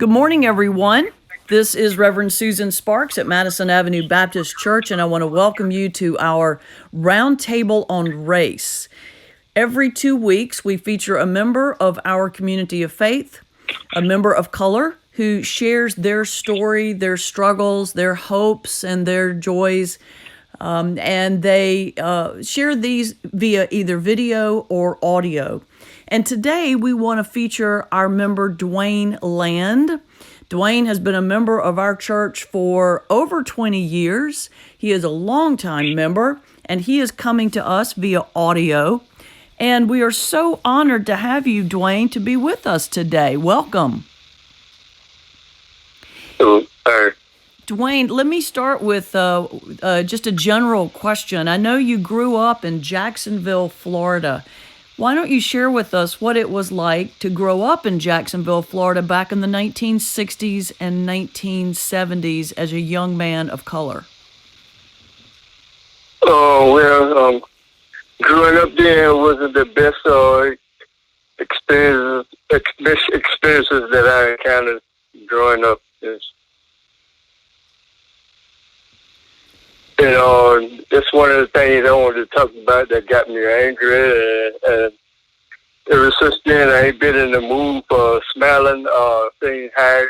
Good morning, everyone. This is Reverend Susan Sparks at Madison Avenue Baptist Church, and I want to welcome you to our Roundtable on Race. Every 2 weeks, we feature a member of our community of faith, a member of color, who shares their story, their struggles, their hopes, and their joys. And they share these via either video or audio. And today we want to feature our member, Dwayne Land. Dwayne has been a member of our church for over 20 years. He is a longtime member, and he is coming to us via audio. And we are so honored to have you, Dwayne, to be with us today. Welcome. Hello. Dwayne, let me start with just a general question. I know you grew up in Jacksonville, Florida. Why don't you share with us what it was like to grow up in Jacksonville, Florida back in the 1960s and 1970s as a young man of color? Growing up there wasn't the best experiences that I encountered growing up. That's one of the things I wanted to talk about that got me angry. And ever since then, I ain't been in the mood for smiling or saying hi.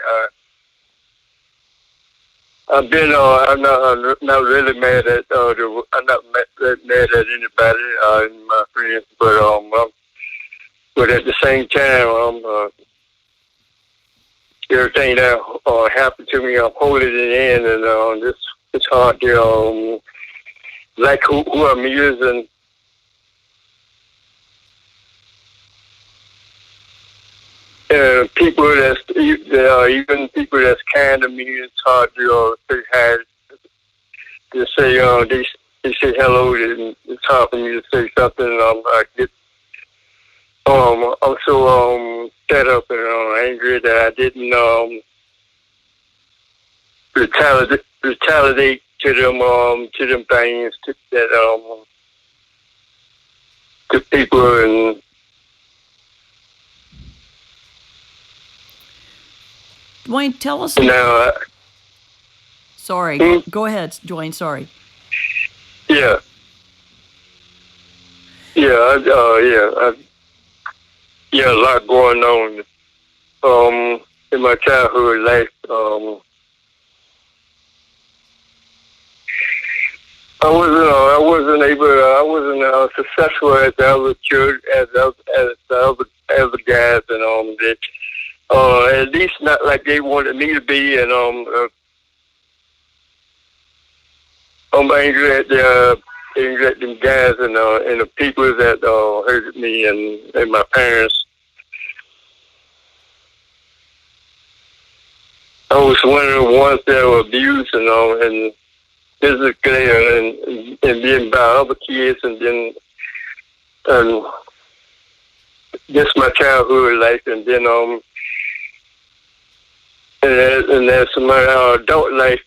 I'm not really mad at I'm not mad at anybody, my friends, but at the same time, everything that happened to me, I'm holding it in, and it's hard to like who I'm using. People that's even people that's kind to me, it's hard to say hi. To say they say hello, and it's hard for me to say something. I'm so fed up and angry that I didn't retaliate to them things to people. And Dwayne, tell us. Sorry, go ahead, Dwayne. Sorry. Yeah, a lot going on in my childhood life. I wasn't successful as the other children, as the other guys, and at least not like they wanted me to be, and I'm angry at them guys and the people that hurted me and my parents. I was one of the ones that were abused and physically and being by other kids, and then just my childhood life, and then and that's my adult life.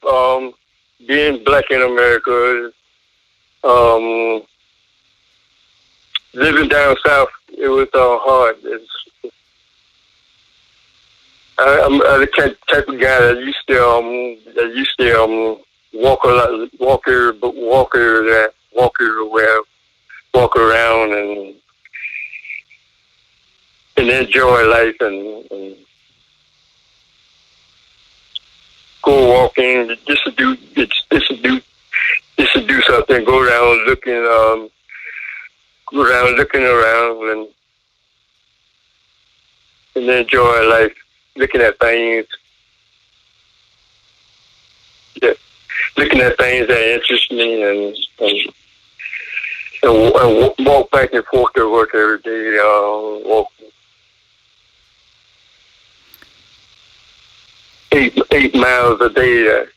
Being black in America, living down south, it was hard. I'm the type of guy that used to walk around and enjoy life and go walking just to do something. Go around looking around and enjoy life, looking at things. Yeah, looking at things that interest me and walk back and forth to work every day. Walk 8 miles a day.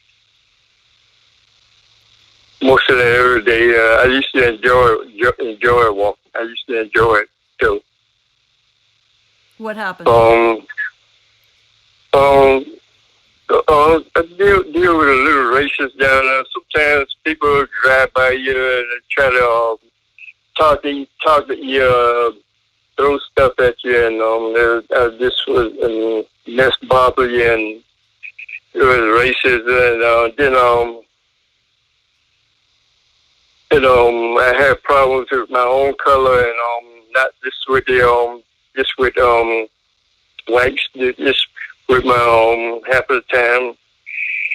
Most of that every day. I used to enjoy walking. I used to enjoy it too. What happened? I deal with a little racist down there. Sometimes people drive by you and try to talk to you throw stuff at you, and this was mess bother you, and it was racist, and then I had problems with my own color, and not just with whites, just with my half of the time,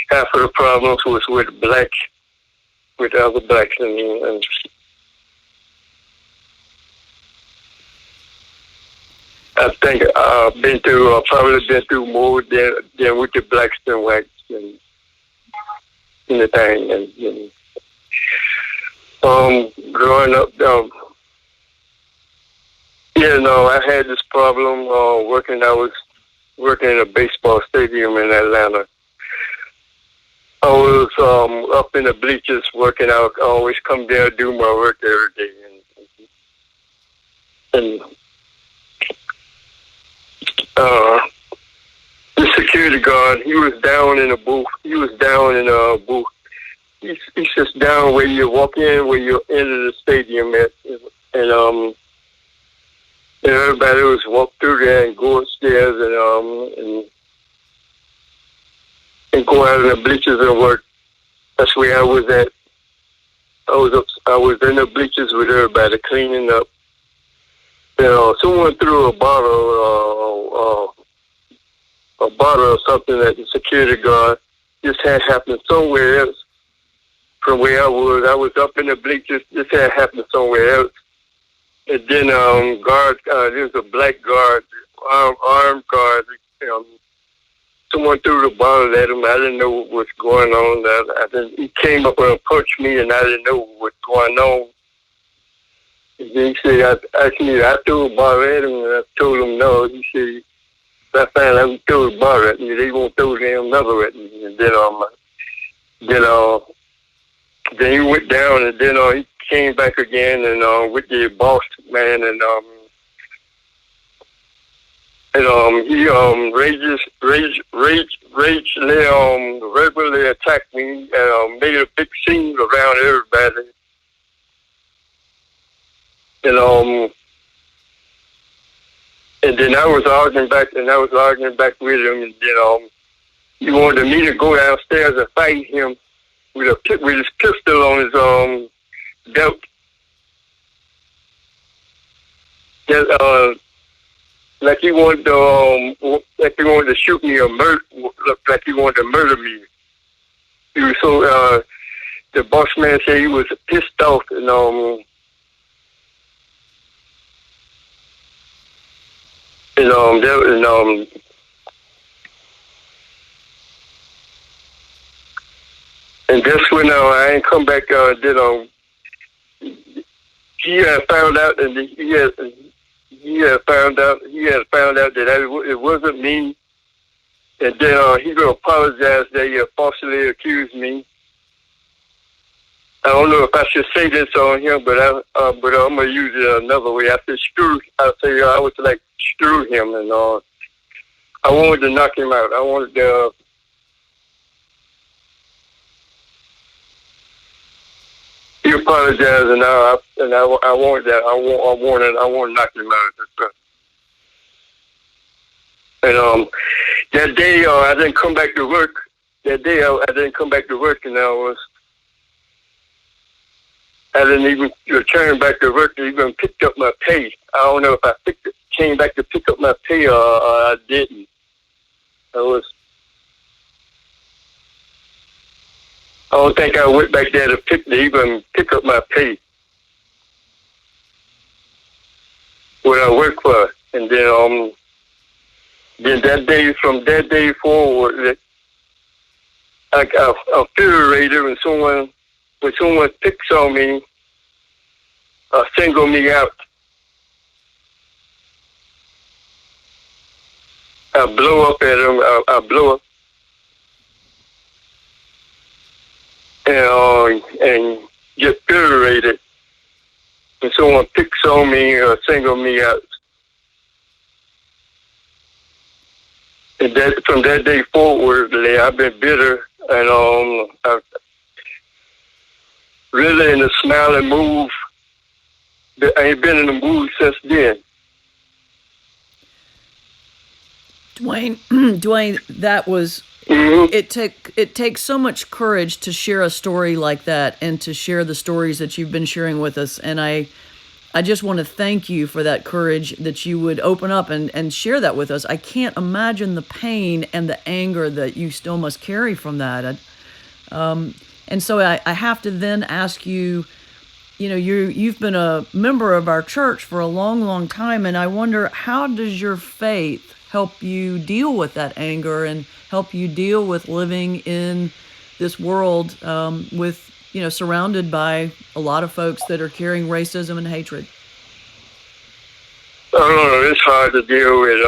half of the problems was with blacks, with other blacks, and I think I've probably been through more than with the blacks than whites and the thing. Growing up, I had this problem working. I was working in a baseball stadium in Atlanta. I was up in the bleachers working out. I always come there and do my work every day, and the security guard, he was down in a booth. He's just down where you walk in, where you enter the stadium at, and everybody was walk through there and go upstairs and go out in the bleachers and work. That's where I was at. I was in the bleachers with everybody cleaning up. Someone threw a bottle or something at the security guard. This had happened somewhere else from where I was. I was up in the bleachers. This had happened somewhere else. And then there was a black guard, armed guard. Someone threw the bottle at him. I didn't know what was going on. He came up and approached me, and I didn't know what was going on. He said, I threw a bottle at him, and I told him no. He said, I found out he threw a bottle at me. They won't throw another at me. And then he went down, and then he came back again, and with the boss man, and he regularly attacked me, and made a big scene around everybody. And then I was arguing back with him, and then he wanted me to go downstairs and fight him with his pistol on his belt. Like he wanted to shoot me or like he wanted to murder me. He was so the boss man said he was pissed off, and that's when I ain't come back. He had found out, and he had found out that it wasn't me, and then he gonna apologize that he falsely accused me. I don't know if I should say this on him, but I'm gonna use it another way. I would like screw him, and I wanted to knock him out. I wanted to. He apologized, and I wanted that. I want to knock him out. And that day, I didn't come back to work. That day, I didn't come back to work, and I didn't even return back to work to even pick up my pay. I don't know if I came back to pick up my pay or I didn't. I don't think I went back there to even pick up my pay. What I worked for. And then from that day forward, I feel rated when someone picks on me, single me out. I blow up at them. I blow up. And get irritated when someone picks on me or single me out. And from that day forward, I've been bitter, and I've really in a smiling mood. I ain't been in the mood since then. Dwayne, Dwayne, that was Mm-hmm. it takes so much courage to share a story like that and to share the stories that you've been sharing with us. And I just want to thank you for that courage that you would open up and share that with us. I can't imagine the pain and the anger that you still must carry from that. And so I have to then ask you, you've been a member of our church for a long, long time, and I wonder, how does your faith help you deal with that anger and help you deal with living in this world with surrounded by a lot of folks that are carrying racism and hatred? I don't know. It's hard to deal with.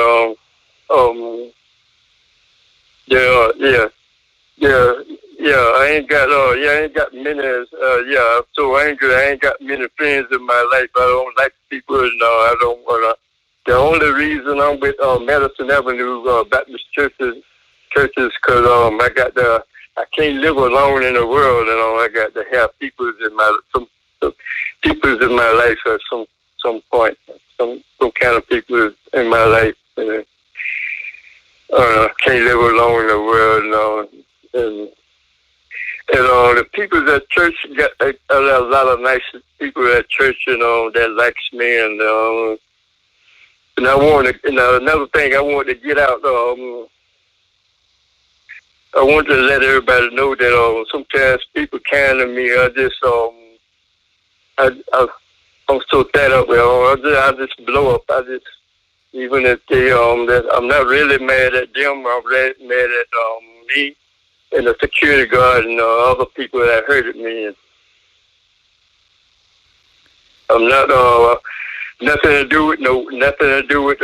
Yeah. Yeah, yeah, I ain't got many. I'm so angry. I ain't got many friends in my life. I don't like people. No, I don't wanna. The only reason I'm with Madison Avenue Baptist Churches, because I can't live alone in the world, and I got to have people in some people in my life at some point, some kind of people in my life. And, can't live alone in the world, and the people at church got a lot of nice people at church, that likes me, and I want to, another thing I want to get out. I want to let everybody know that sometimes people kind to me. I'm so fed up with I just blow up. Even if that I'm not really mad at them. I'm really mad at me and the security guard and other people that hurted me. And I'm not nothing to do with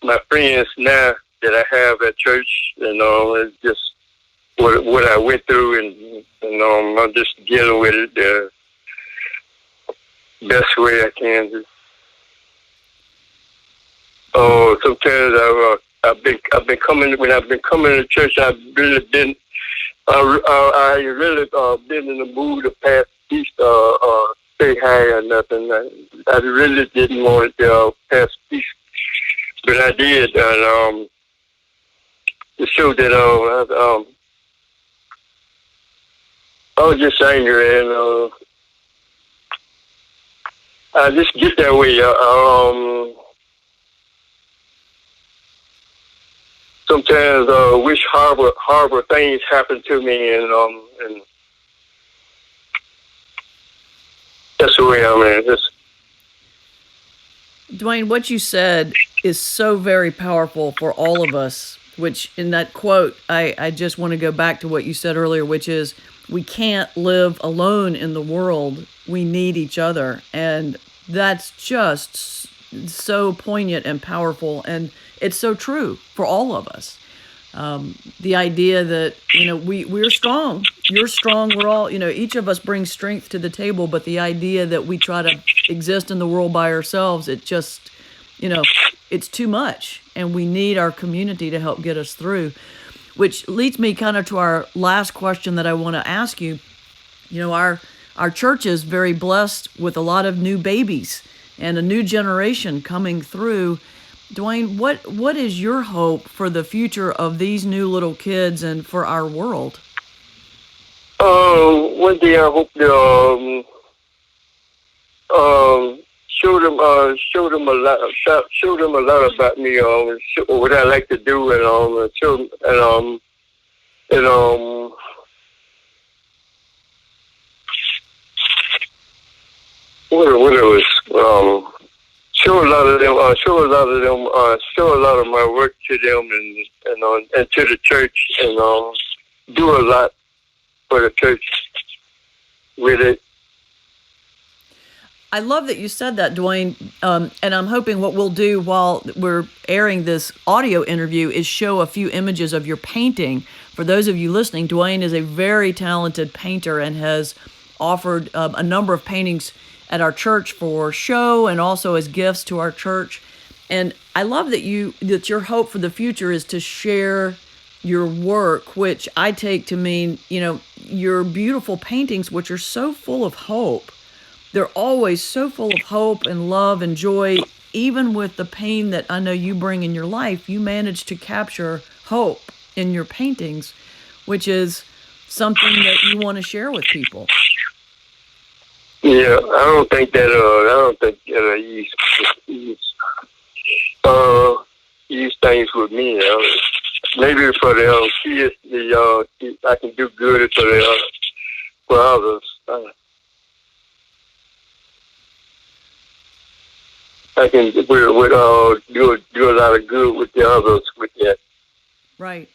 my friends now that I have at church. It's just what I went through, and I'm just dealing with it the best way I can. Sometimes I've been coming when I've been coming to church. I've really been I really been in the mood to pass peace, say hi or nothing. I really didn't want to pass peace, but I did, and to show that I was just angry, and I just get that way. Sometimes wish horrible things happen to me, and that's the way I'm in. Dwayne, what you said is so very powerful for all of us, which in that quote, I just want to go back to what you said earlier, which is we can't live alone in the world. We need each other. And that's just so poignant and powerful. And it's so true for all of us. The idea that, we're strong, you're strong, we're all, each of us brings strength to the table, but the idea that we try to exist in the world by ourselves, it just, it's too much. And we need our community to help get us through, which leads me kind of to our last question that I want to ask you. Our church is very blessed with a lot of new babies and a new generation coming through. Dwayne, what is your hope for the future of these new little kids and for our world? One day I hope to show them a lot about me, what I like to do, and show them, what it was. Show a lot of my work to them, and to the church, and do a lot for the church with it. I love that you said that, Dwayne. And I'm hoping what we'll do while we're airing this audio interview is show a few images of your painting. For those of you listening, Dwayne is a very talented painter and has offered a number of paintings at our church for show and also as gifts to our church. And I love that your hope for the future is to share your work, which I take to mean, your beautiful paintings, which are so full of hope. They're always so full of hope and love and joy, even with the pain that I know you bring in your life, you manage to capture hope in your paintings, which is something that you want to share with people. Yeah, I don't think that use things with me. Maybe for the kids, I can do good for others. I can do a lot of good with the others with that. Right.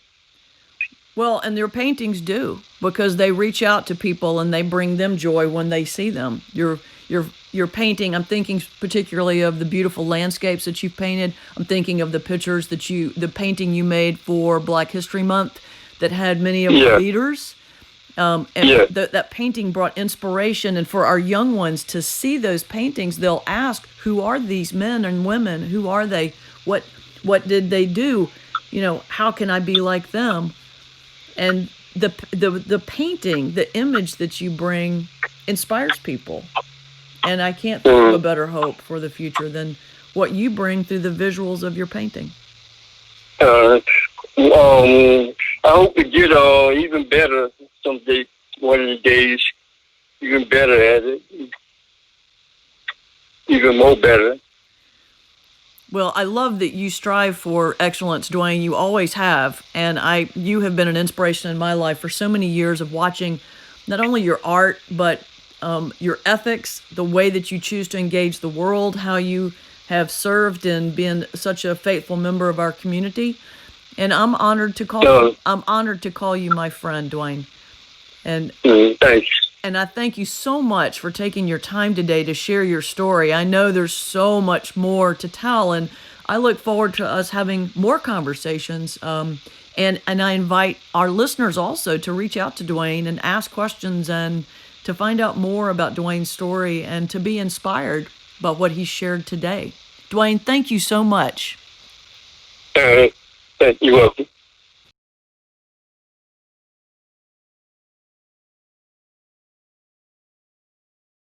Well, and their paintings do, because they reach out to people and they bring them joy when they see them. Your painting, I'm thinking particularly of the beautiful landscapes that you've painted. I'm thinking of the pictures the painting you made for Black History Month that had many of the leaders. That painting brought inspiration, and for our young ones to see those paintings, they'll ask, who are these men and women? Who are they? What did they do? How can I be like them? And the painting, the image that you bring inspires people. And I can't think of a better hope for the future than what you bring through the visuals of your painting. I hope to get even better someday, one of the days, even better at it, even more better. Well, I love that you strive for excellence, Dwayne. You always have. And you have been an inspiration in my life for so many years of watching not only your art, but your ethics, the way that you choose to engage the world, how you have served and been such a faithful member of our community. And I'm honored to call you my friend, Dwayne. And thanks. And I thank you so much for taking your time today to share your story. I know there's so much more to tell, and I look forward to us having more conversations. And I invite our listeners also to reach out to Dwayne and ask questions and to find out more about Dwayne's story and to be inspired by what he shared today. Dwayne, thank you so much. You're welcome.